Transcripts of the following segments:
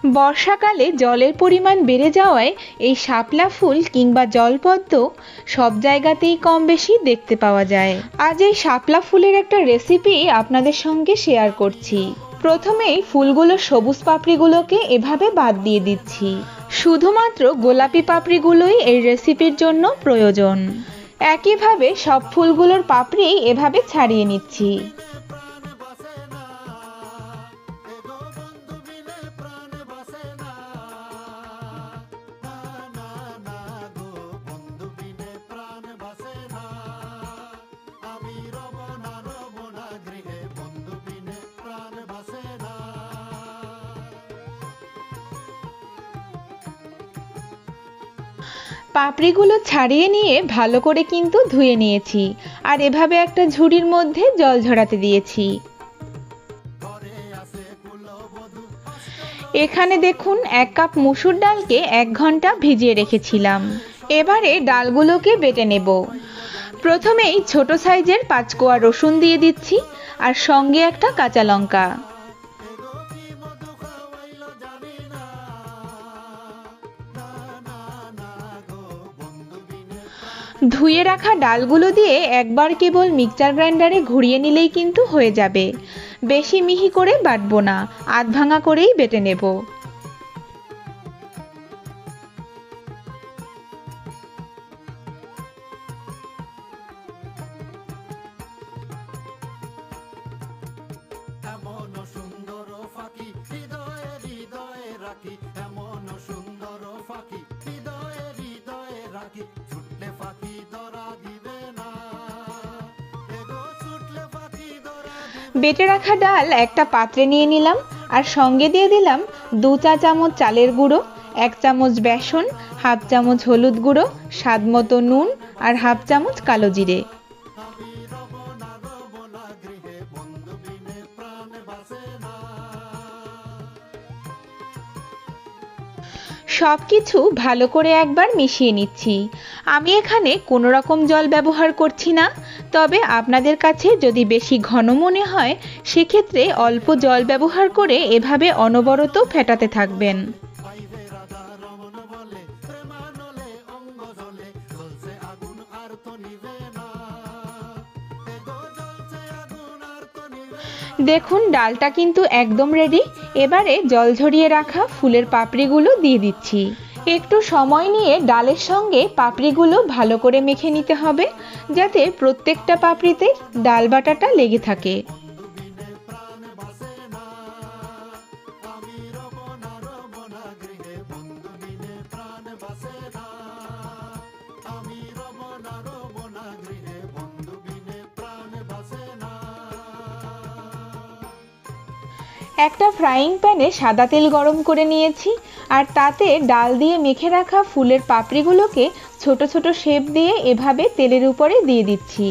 বর্ষাকালে জলের পরিমাণ বেড়ে যাওয়ায় এই শাপলা ফুল কিংবা জলপদ্ম সব জায়গাতেই কম বেশি দেখতে পাওয়া যায়। আজ এই শাপলা ফুলের একটা রেসিপি আপনাদের সঙ্গে শেয়ার করছি। প্রথমেই ফুলগুলোর সবুজ পাপড়িগুলোকে এভাবে বাদ দিয়ে দিচ্ছি। শুধুমাত্র গোলাপি পাপড়িগুলোই এই রেসিপির জন্য প্রয়োজন। একইভাবে সব ফুলগুলোর পাপড়ি এভাবে ছাড়িয়ে নিচ্ছি। পাপড়িগুলো ছাড়িয়ে নিয়ে ভালো করে কিন্তু ধুয়ে নিয়েছি, আর এভাবে একটা ঝুড়ির মধ্যে জল ঝরাতে দিয়েছি। এখানে দেখুন 1 কাপ মসুর ডালকে 1 ঘন্টা ভিজিয়ে রেখেছিলাম। এবারে ডালগুলোকে বেটে নেব। প্রথমেই ছোট সাইজের 5 কোয়া রসুন দিয়ে দিচ্ছি, আর সঙ্গে একটা কাঁচা লঙ্কা। ধুয়ে রাখা ডালগুলো দিয়ে একবার কেবল মিক্সচার গ্রাইন্ডারে ঘুরিয়ে নিলেই কিন্তু হয়ে যাবে। বেশি মিহি করে বাটবো না, আধ ভাঙা করেই বেটে নেব। বেটে রাখা ডাল একটা পাত্রে নিয়ে নিলাম, আর সঙ্গে দিয়ে দিলাম 2 চা চামচ চালের গুঁড়ো, 1 চামচ বেসন, হাফ চামচ হলুদ গুঁড়ো, স্বাদ মতো নুন, আর হাফ চামচ কালো জিরে। সবকিছু ভালো করে একবার মিশিয়ে নিচ্ছি। আমি এখানে কোনো রকম জল ব্যবহার করছি না, তবে আপনাদের কাছে যদি বেশি ঘন মনে হয় সেক্ষেত্রে অল্প জল ব্যবহার করে এভাবে অনবরত ফেটাতে থাকবেন। দেখুন ডালটা কিন্তু একদম রেডি। এবারে জল ঝরিয়ে রাখা ফুলের পাপড়িগুলো দিয়ে দিচ্ছি। একটু সময় নিয়ে ডালের সঙ্গে পাপড়িগুলো ভালো করে মেখে নিতে হবে, যাতে প্রত্যেকটা পাপড়িতে ডাল বাটাটা লেগে থাকে। একটা ফ্রাইং প্যানে সাদা তেল গরম করে নিয়েছি, আর তাতে ডাল দিয়ে মেখে রাখা ফুলের পাপড়িগুলোকে ছোট ছোট শেপ দিয়ে এভাবে তেলের উপরে দিয়ে দিচ্ছি।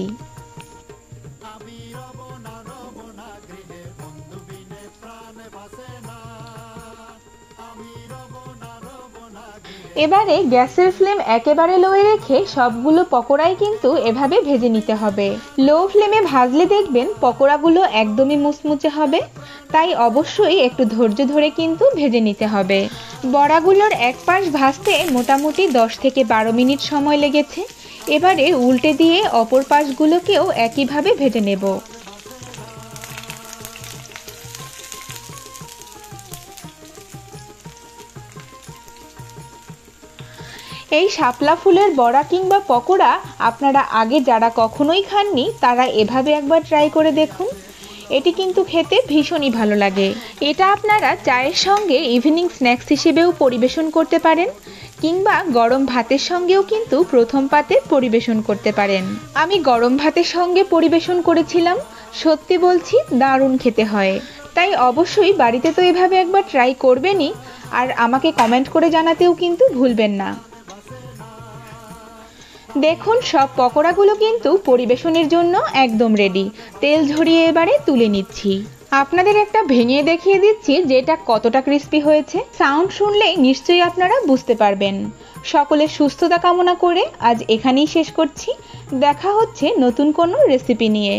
এবারে গ্যাসের ফ্লেম একেবারে লোয়ে রেখে সবগুলো পকোড়াই কিন্তু এভাবে ভেজে নিতে হবে। লো ফ্লেমে ভাজলে দেখবেন পকোড়াগুলো একদমই মুচমুচে হবে, তাই অবশ্যই একটু ধৈর্য ধরে কিন্তু ভেজে নিতে হবে। বড়াগুলোর এক পাশ ভাজতে মোটামুটি 10 থেকে 12 মিনিট সময় লেগেছে। এবারে উল্টে দিয়ে অপর পাশগুলোকেও একইভাবে ভেজে নেব। এই শাপলা ফুলের বড়া কিংবা পকোড়া আপনারা আগে যারা কখনোই খাননি তারা এভাবে একবার ট্রাই করে দেখুন। এটি কিন্তু খেতে ভীষণই ভালো লাগে। এটা আপনারা চায়ের সঙ্গে ইভিনিং স্ন্যাক্স হিসেবেও পরিবেশন করতে পারেন, কিংবা গরম ভাতের সঙ্গেও কিন্তু প্রথম পাতে পরিবেশন করতে পারেন। আমি গরম ভাতের সঙ্গে পরিবেশন করেছিলাম, সত্যি বলছি দারুণ খেতে হয়। তাই অবশ্যই বাড়িতে তো এভাবে একবার ট্রাই করবেনই, আর আমাকে কমেন্ট করে জানাতেও কিন্তু ভুলবেন না। দেখুন সব পকোড়াগুলো কিন্তু পরিবেশনের জন্য একদম রেডি। তেল ঝরিয়ে এবারে তুলে নিচ্ছি। আপনাদের একটা ভেঙে দেখিয়ে দিচ্ছি যে এটা কতটা ক্রিস্পি হয়েছে। সাউন্ড শুনলেই নিশ্চয়ই আপনারা বুঝতে পারবেন। সকলের সুস্থতা কামনা করে আজ এখানেই শেষ করছি। দেখা হচ্ছে নতুন কোনো রেসিপি নিয়ে।